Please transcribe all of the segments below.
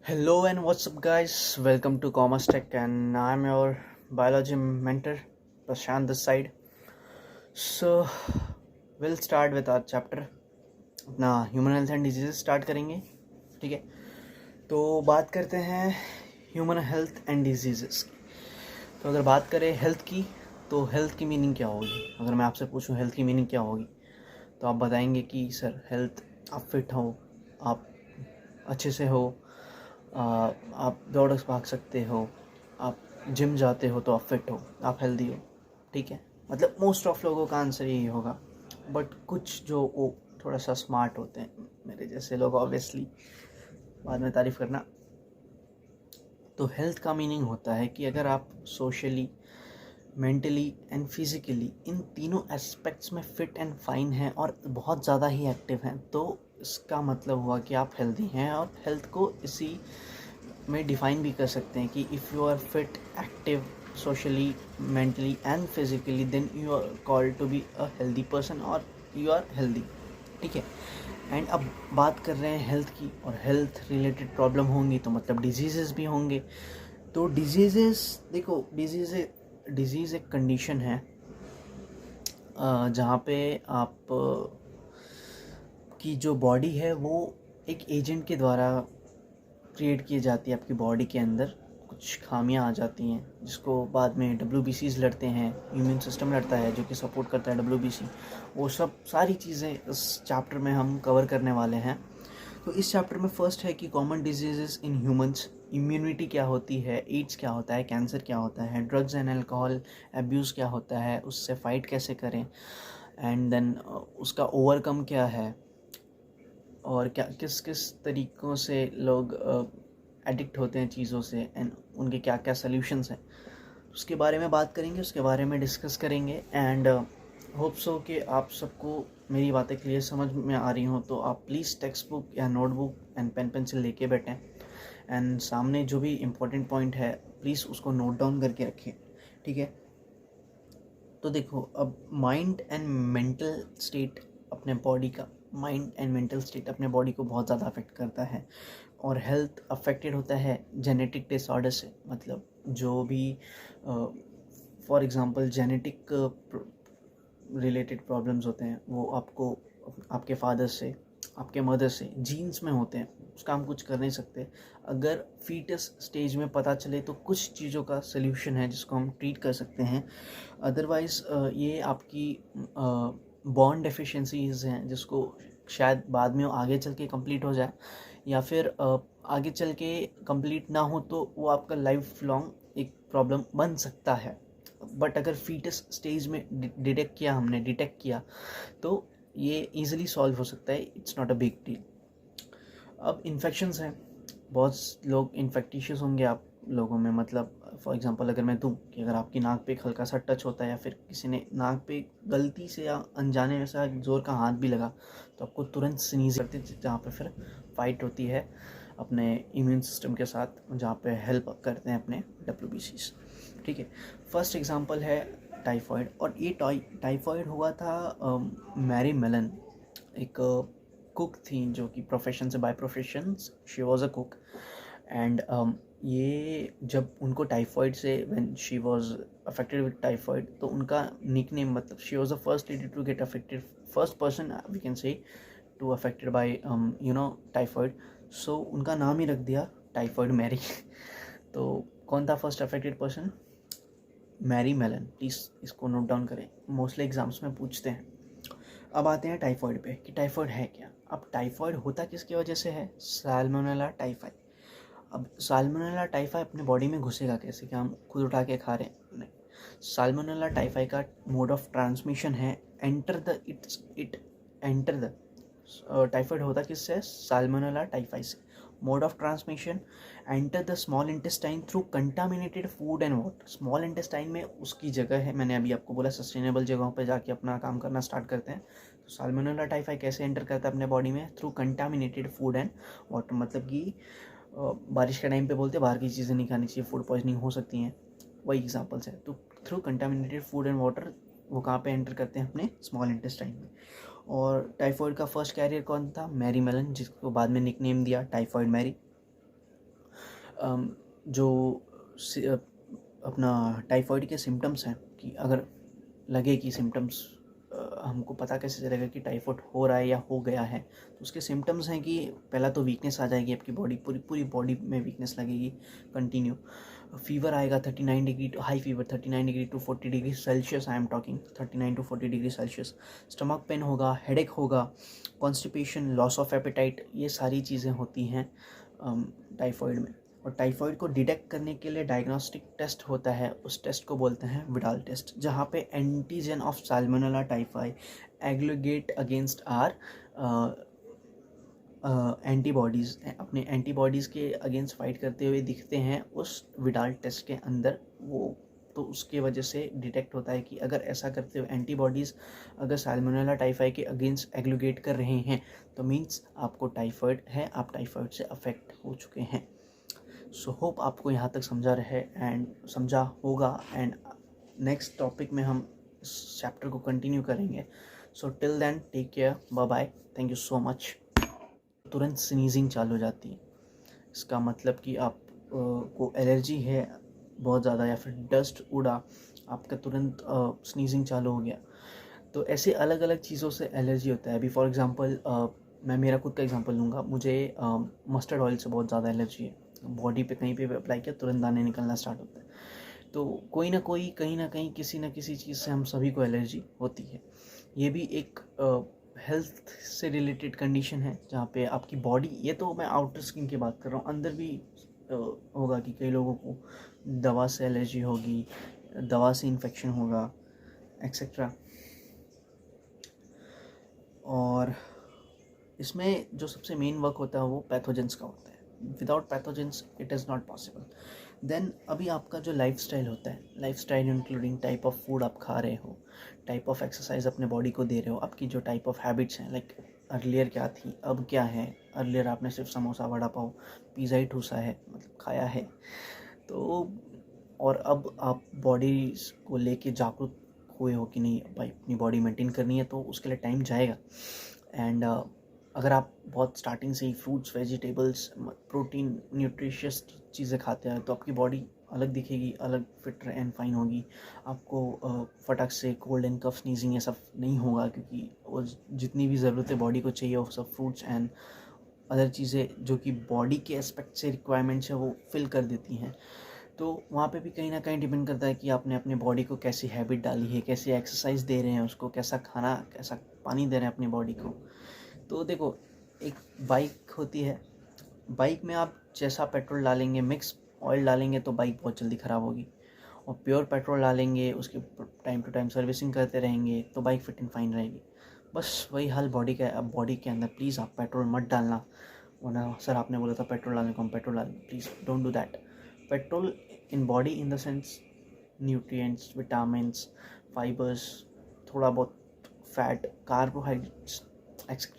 Hello and what's up, guys? Welcome to Commerce Tech, and I'm your biology mentor, Prashant this side. So, we'll start with our chapter. अपना human health and disease start करेंगे, ठीक है? तो बात करते हैं human health and disease की। तो अगर बात करें हेल्थ की, तो हेल्थ की मीनिंग क्या होगी? अगर मैं आपसे पूछूं हेल्थ की मीनिंग क्या होगी, तो आप बताएंगे कि सर हेल्थ, आप फिट हो, आप अच्छे से हो, आप दौड़ भाग सकते हो, आप जिम जाते हो तो आप फिट हो, आप हेल्दी हो, ठीक है? मतलब मोस्ट ऑफ लोगों का आंसर यही होगा। बट कुछ जो वो थोड़ा सा स्मार्ट होते हैं, मेरे जैसे लोग, ऑब्वियसली बाद में तारीफ़ करना। तो हेल्थ का मीनिंग होता है कि अगर आप सोशली, मेंटली एंड फिज़िकली इन तीनों एस्पेक्ट्स में फ़िट एंड फाइन हैं और बहुत ज़्यादा ही एक्टिव हैं, तो इसका मतलब हुआ कि आप हेल्दी हैं। और हेल्थ को इसी में डिफ़ाइन भी कर सकते हैं कि if you are fit, active, socially, mentally and physically, then you are called to be a healthy person और यू आर हेल्दी, ठीक है? एंड अब बात कर रहे हैं हेल्थ की, और हेल्थ रिलेटेड प्रॉब्लम होंगी तो मतलब डिजीज़ भी होंगे। तो डिजीज़, देखो, डिजीज़ एक कंडीशन है जहाँ पे आप की जो बॉडी है वो एक एजेंट के द्वारा क्रिएट की जाती है। आपकी बॉडी के अंदर कुछ खामियां आ जाती हैं जिसको बाद में WBCs लड़ते हैं, इम्यून सिस्टम लड़ता है जो कि सपोर्ट करता है WBC। वो सब सारी चीज़ें इस चैप्टर में हम कवर करने वाले हैं। तो इस चैप्टर में फर्स्ट है कि common diseases in humans, immunity क्या होती है, एड्स क्या होता है, कैंसर क्या होता है, ड्रग्स एंड अल्कोहल एब्यूज़ क्या होता है, उससे फाइट कैसे करें, एंड देन उसका ओवरकम क्या है, और क्या किस किस तरीक़ों से लोग एडिक्ट होते हैं चीज़ों से, एंड उनके क्या क्या सल्यूशंस हैं, उसके बारे में बात करेंगे, उसके बारे में डिस्कस करेंगे। एंड होप सो कि आप सबको मेरी बातें क्लियर समझ में आ रही हों। तो आप प्लीज़ टेक्स्ट बुक या नोटबुक एंड पेन पेंसिल लेके बैठें, एंड सामने जो भी इम्पोर्टेंट पॉइंट है प्लीज़ उसको नोट डाउन करके रखें, ठीक है? तो देखो, अब माइंड एंड मेंटल स्टेट अपने बॉडी का, माइंड एंड मेंटल स्टेट अपने बॉडी को बहुत ज़्यादा अफेक्ट करता है। और हेल्थ अफेक्टेड होता है जेनेटिक डिसऑर्डर से, मतलब जो भी for example genetic related problems होते हैं वो आपको आपके फादर से, आपके मदर से जीन्स में होते हैं, उसका हम कुछ कर नहीं सकते। अगर फीटस स्टेज में पता चले तो कुछ चीज़ों का सल्यूशन है जिसको हम ट्रीट कर सकते हैं। अदरवाइज़ ये आपकी बॉर्न डेफिशिएंसीज हैं जिसको शायद बाद में आगे चल के कंप्लीट हो जाए, या फिर आगे चल के कंप्लीट ना हो तो वो आपका लाइफ लॉन्ग एक प्रॉब्लम बन सकता है। बट अगर फीटस स्टेज में डिटेक्ट किया तो ये इजीली सॉल्व हो सकता है। It's not a big deal. अब इन्फेक्शंस हैं, बहुत लोग इन्फेक्टिशियस होंगे आप लोगों में। मतलब फॉर एग्जांपल अगर मैं दूं कि अगर आपकी नाक पे एक हल्का सा टच होता है या फिर किसी ने नाक पे गलती से या अनजाने में सा जोर का हाथ भी लगा तो आपको तुरंत स्नीज करती है, जहाँ पे फिर फाइट होती है अपने इम्यून सिस्टम के साथ, जहाँ पे हेल्प करते हैं अपने WBCs, ठीक है? फर्स्ट एग्जांपल है टाइफॉइड। और ये टाइफॉइड हुआ था मैरी मेलन, एक कुक थी जो कि प्रोफेशन से, by profession she was a cook. And ये जब उनको टाइफॉइड से, when she was affected with typhoid, तो उनका निकनेम, मतलब she was the first lady to get affected, first person we can say to affected by typhoid. So उनका नाम ही रख दिया टाइफॉइड मैरी। तो कौन था first affected person? Mary Mallon. Please इसको नोट डाउन करें, मोस्टली एग्जाम्स में पूछते हैं। अब आते हैं टाइफॉइड पे कि टाइफॉइड है क्या। अब टाइफॉइड होता किसकी वजह से है? Salmonella typhi. अब साल्मोनेला टाइफाई अपने बॉडी में घुसेगा कैसे? क्या हम खुद उठा के खा रहे हैं? नहीं। साल्मोनेला टाइफाई का मोड ऑफ ट्रांसमिशन है एंटर द टाइफाइड होता किससे? साल्मोनेला टाइफाई से। Mode of transmission, enter the small intestine through contaminated food and water. Small intestine में उसकी जगह है, मैंने अभी आपको बोला सस्टेनेबल जगहों पर जाके अपना काम करना स्टार्ट करते हैं। तो साल्मोनेला टाइफाई कैसे एंटर करता है अपने बॉडी में? Through contaminated food and water. मतलब कि बारिश के टाइम पे बोलते हैं बाहर की चीज़ें नहीं खानी चाहिए, फूड पॉइजनिंग हो सकती हैं, वही एग्जांपल्स है। तो through contaminated food and water वो कहाँ पे एंटर करते हैं? अपने स्मॉल इंटेस्टाइन में। और टाइफॉइड का फर्स्ट कैरियर कौन था? मैरी मेलन, जिसको बाद में निकनेम दिया टाइफॉइड मैरी। जो अपना टाइफाइड के सिम्टम्स हैं, कि अगर लगे कि सिम्टम्स, हमको पता कैसे चलेगा कि टाइफाइड हो रहा है या हो गया है, तो उसके सिम्टम्स हैं कि पहला तो वीकनेस आ जाएगी, आपकी बॉडी पूरी बॉडी में वीकनेस लगेगी कंटिन्यू। फीवर आएगा 39 degree to high fever 39 degree to 40 degree Celsius, I am talking 39 to 40 degree Celsius. Stomach pain होगा, हेडेक होगा, कॉन्स्टिपेशन, लॉस ऑफ एपेटाइट, ये सारी चीज़ें होती हैं टाइफाइड में। और टाइफाइड को डिटेक्ट करने के लिए डायग्नोस्टिक टेस्ट होता है, उस टेस्ट को बोलते हैं विडाल टेस्ट, जहाँ पे antigen of Salmonella typhi aggregate against are antibodies, अपने एंटीबॉडीज़ के अगेंस्ट फाइट करते हुए दिखते हैं उस विडाल टेस्ट के अंदर। वो तो उसके वजह से डिटेक्ट होता है कि अगर ऐसा करते हुए एंटीबॉडीज़ अगर साल्मोनेला टाइफाई के अगेंस्ट एग्रीगेट कर रहे हैं, तो मीन्स आपको टाइफाइड है, आप टाइफाइड से अफेक्ट हो चुके हैं। सो होप आपको यहाँ तक समझा रहे एंड समझा होगा, एंड नेक्स्ट टॉपिक में हम इस चैप्टर को कंटिन्यू करेंगे। So till then take care, bye bye, thank you so much. तुरंत स्नीजिंग चालू हो जाती है, इसका मतलब कि आप को एलर्जी है बहुत ज़्यादा, या फिर डस्ट उड़ा, आपका तुरंत स्नीजिंग चालू हो गया। तो ऐसे अलग अलग चीज़ों से एलर्जी होता है। अभी फॉर एग्जांपल मैं मेरा खुद का एग्जांपल लूँगा, मुझे मस्टर्ड ऑयल से बहुत ज़्यादा एलर्जी है। बॉडी पे कहीं पे भी अप्लाई किया तुरंत दाने निकलना स्टार्ट होता है। तो कोई ना कोई कहीं ना कहीं किसी न किसी चीज़ से हम सभी को एलर्जी होती है। ये भी एक हेल्थ से रिलेटेड कंडीशन है, जहाँ पे आपकी बॉडी, ये तो मैं आउटर स्किन की बात कर रहा हूँ, अंदर भी होगा कि कई लोगों को दवा से एलर्जी होगी, दवा से इन्फेक्शन होगा, एक्सेट्रा। और इसमें जो सबसे मेन वर्क होता है वो पैथोजेंस का होता है। Without pathogens it is not possible. Then अभी आपका जो लाइफस्टाइल होता है, lifestyle including type of food आप खा रहे हो, टाइप ऑफ एक्सरसाइज अपने बॉडी को दे रहे हो, आपकी जो टाइप ऑफ हैबिट्स हैं, लाइक अर्लियर क्या थी अब क्या है। अर्लियर आपने सिर्फ समोसा, वड़ा पाव, पिज़्ज़ा ही ठूसा है, मतलब खाया है, तो और अब आप बॉडी को लेके जागरूक हुए हो कि नहीं भाई अपनी बॉडी मेंटेन करनी है, तो उसके लिए टाइम जाएगा। एंड अगर आप बहुत स्टार्टिंग से ही फ्रूट्स, वेजिटेबल्स, प्रोटीन, न्यूट्रिशियस चीज़ें खाते हैं, तो आपकी बॉडी अलग दिखेगी, अलग फिट एंड फाइन होगी। आपको फटक से कोल्ड एंड कफ, स्नीजिंग ये सब नहीं होगा, क्योंकि वो जितनी भी ज़रूरतें बॉडी को चाहिए वो सब फ्रूट्स एंड अदर चीज़ें जो कि बॉडी के एस्पेक्ट से रिक्वायरमेंट्स है वो फिल कर देती हैं। तो वहाँ पे भी कहीं ना कहीं डिपेंड करता है कि आपने अपने बॉडी को कैसी हैबिट डाली है, कैसी एक्सरसाइज दे रहे हैं उसको, कैसा खाना, कैसा पानी दे रहे हैं अपनी बॉडी को। तो देखो, एक बाइक होती है, बाइक में आप जैसा पेट्रोल डालेंगे, मिक्स ऑयल डालेंगे, तो बाइक बहुत जल्दी ख़राब होगी। और प्योर पेट्रोल डालेंगे, उसके टाइम टू टाइम सर्विसिंग करते रहेंगे, तो बाइक फिट एंड फाइन रहेगी। बस वही हाल बॉडी का है। अब बॉडी के अंदर प्लीज़ आप पेट्रोल मत डालना, वरना सर आपने बोला था पेट्रोल डालने को, हम पेट्रोल डालेंगे, please don't do that. Petrol in body in the sense nutrients, vitamins, fibres, थोड़ा बहुत फैट, कार्बोहाइड्रेट्स, एक्सेट्रा।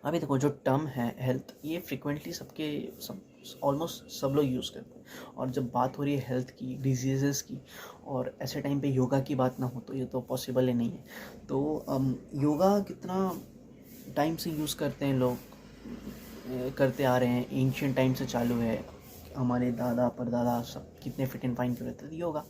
अभी देखो, जो टर्म है हेल्थ, ये फ्रिक्वेंटली सब ऑलमोस्ट सब लोग यूज़ करते हैं। और जब बात हो रही है हेल्थ की, डिजीज़ेस की, और ऐसे टाइम पे योगा की बात ना हो, तो ये तो पॉसिबल ही नहीं है। तो योगा कितना टाइम से यूज़ करते हैं लोग, करते आ रहे हैं, एंशियंट टाइम से चालू है। हमारे दादा परदादा सब कितने फिट एंड फाइन कर रहे थे। योगा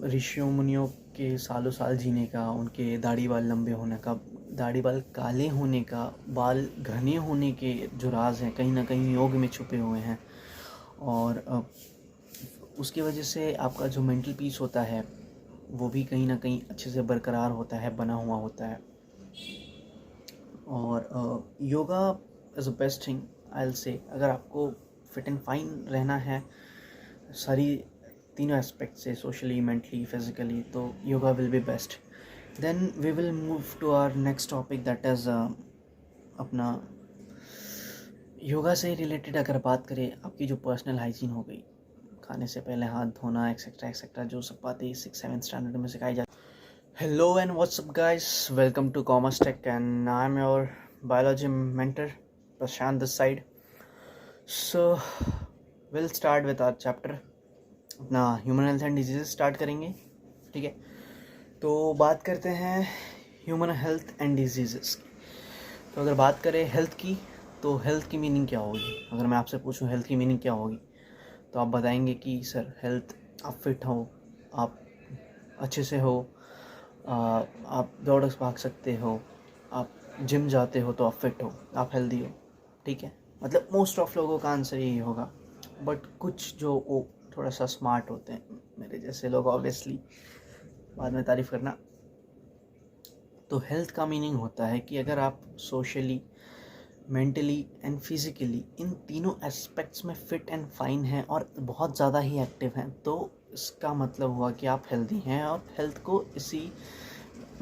ऋषियों मुनियों के सालों साल जीने का, उनके दाढ़ी बाल लंबे होने का, दाढ़ी बाल काले होने का, बाल घने होने के जो राज हैं, कहीं ना कहीं योग में छुपे हुए हैं। और उसकी वजह से आपका जो मेंटल पीस होता है वो भी कहीं ना कहीं अच्छे से बरकरार होता है, बना हुआ होता है। और yoga is a best thing I will say. अगर आपको फिट एंड फाइन रहना है सारी तीनों एस्पेक्ट से, सोशली, मेंटली, फिजिकली, तो yoga will be best. Then we will move to our next topic, that is अपना योगा से रिलेटेड अगर बात करें, आपकी जो पर्सनल हाइजीन हो गई, खाने से पहले हाथ धोना, एक्सेट्रा एक्सेट्रा, जो सब बातें 6-7 स्टैंडर्ड में सिखाई जाती। Hello and what's up guys, welcome to commerce tech and I am your biology mentor Prashant this side. So will start with our chapter, अपना human health and disease start करेंगे, ठीक है। तो बात करते हैं ह्यूमन हेल्थ एंड डिजीज़ की। तो अगर बात करें हेल्थ की, तो हेल्थ की मीनिंग क्या होगी? अगर मैं आपसे पूछूं हेल्थ की मीनिंग क्या होगी, तो आप बताएंगे कि सर हेल्थ, आप फिट हो, आप अच्छे से हो, आप दौड़ भाग सकते हो, आप जिम जाते हो तो आप फिट हो, आप हेल्दी हो। ठीक है, मतलब मोस्ट ऑफ लोगों का आंसर यही होगा। बट कुछ जो वो थोड़ा सा स्मार्ट होते हैं, मेरे जैसे लोग, ऑब्वियसली बाद में तारीफ़ करना, तो हेल्थ का मीनिंग होता है कि अगर आप सोशली, मेंटली एंड फिज़िकली इन तीनों एस्पेक्ट्स में फ़िट एंड फाइन हैं और बहुत ज़्यादा ही एक्टिव हैं, तो इसका मतलब हुआ कि आप हेल्दी हैं। और हेल्थ को इसी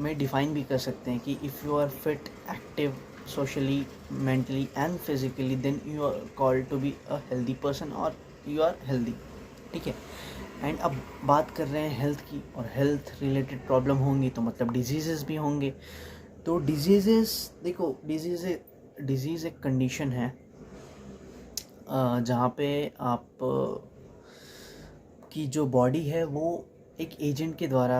में डिफ़ाइन भी कर सकते हैं कि if you are fit, active, socially, mentally and physically, then you are called to be a healthy person और यू आर हेल्दी। ठीक है। एंड अब बात कर रहे हैं हेल्थ की, और हेल्थ रिलेटेड प्रॉब्लम होंगी तो मतलब डिजीज़ेस भी होंगे। तो डिजीज़ेस, देखो, डिज़ीज़ एक कंडीशन है जहाँ पे आप की जो बॉडी है वो एक एजेंट के द्वारा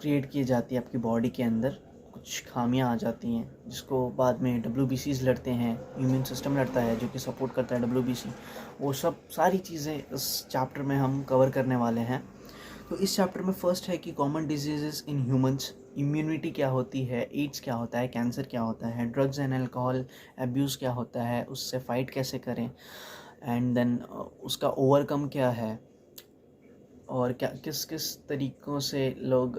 क्रिएट की जाती है। आपकी बॉडी के अंदर कुछ खामियां आ जाती हैं जिसको बाद में WBCs लड़ते हैं, इम्यून सिस्टम लड़ता है जो कि सपोर्ट करता है WBC। वो सब सारी चीज़ें इस चैप्टर में हम कवर करने वाले हैं। तो इस चैप्टर में फर्स्ट है कि common diseases in humans, immunity क्या होती है, एड्स क्या होता है, कैंसर क्या होता है, ड्रग्स एंड अल्कोहल अब्यूज़ क्या होता है, उससे फाइट कैसे करें, एंड देन उसका ओवरकम क्या है, और क्या किस किस तरीक़ों से लोग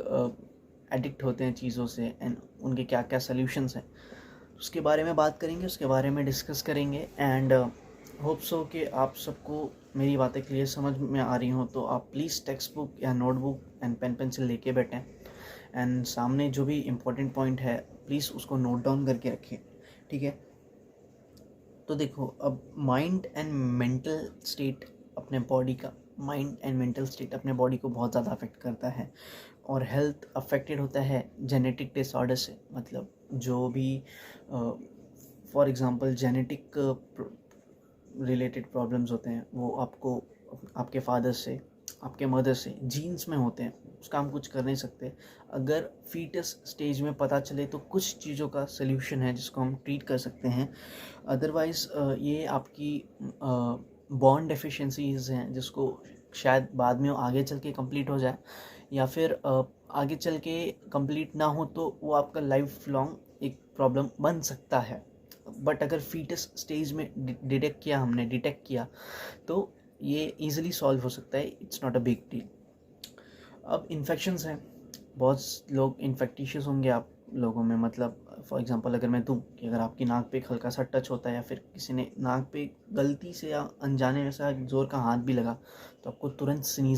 एडिक्ट होते हैं चीज़ों से, एंड उनके क्या क्या सल्यूशंस हैं, उसके बारे में बात करेंगे, उसके बारे में डिस्कस करेंगे। एंड होप सो कि आप सबको मेरी बातें क्लियर समझ में आ रही हों। तो आप प्लीज़ टेक्स्ट बुक या नोटबुक एंड पेन पेंसिल लेके बैठें, एंड सामने जो भी इम्पोर्टेंट पॉइंट है प्लीज़ उसको नोट डाउन करके रखें। ठीक है। तो देखो, अब माइंड एंड मेंटल स्टेट अपने बॉडी का, माइंड एंड मेंटल स्टेट अपने बॉडी को बहुत ज़्यादा अफेक्ट करता है। और हेल्थ अफेक्टेड होता है जेनेटिक डिसऑर्डर से, मतलब जो भी for example genetic related problems होते हैं वो आपको आपके फादर से, आपके मदर से जीन्स में होते हैं, उसका हम कुछ कर नहीं सकते। अगर फीटस स्टेज में पता चले तो कुछ चीज़ों का सल्यूशन है जिसको हम ट्रीट कर सकते हैं। अदरवाइज़ ये आपकी बॉर्न डेफिशिएंसीज हैं जिसको शायद बाद में आगे चल के कंप्लीट हो जाए, या फिर आगे चल के कंप्लीट ना हो तो वो आपका लाइफ लॉन्ग एक प्रॉब्लम बन सकता है। बट अगर फीटस स्टेज में डिटेक्ट किया तो ये इजीली सॉल्व हो सकता है। It's not a big deal. अब इन्फेक्शंस हैं, बहुत लोग इन्फेक्टिशियस होंगे आप लोगों में। मतलब फॉर एग्जांपल अगर मैं दूं कि अगर आपकी नाक पे एक हल्का सा टच होता है, या फिर किसी ने नाक पे गलती से या अनजाने में सा जोर का हाथ भी लगा, तो आपको तुरंत स्नीज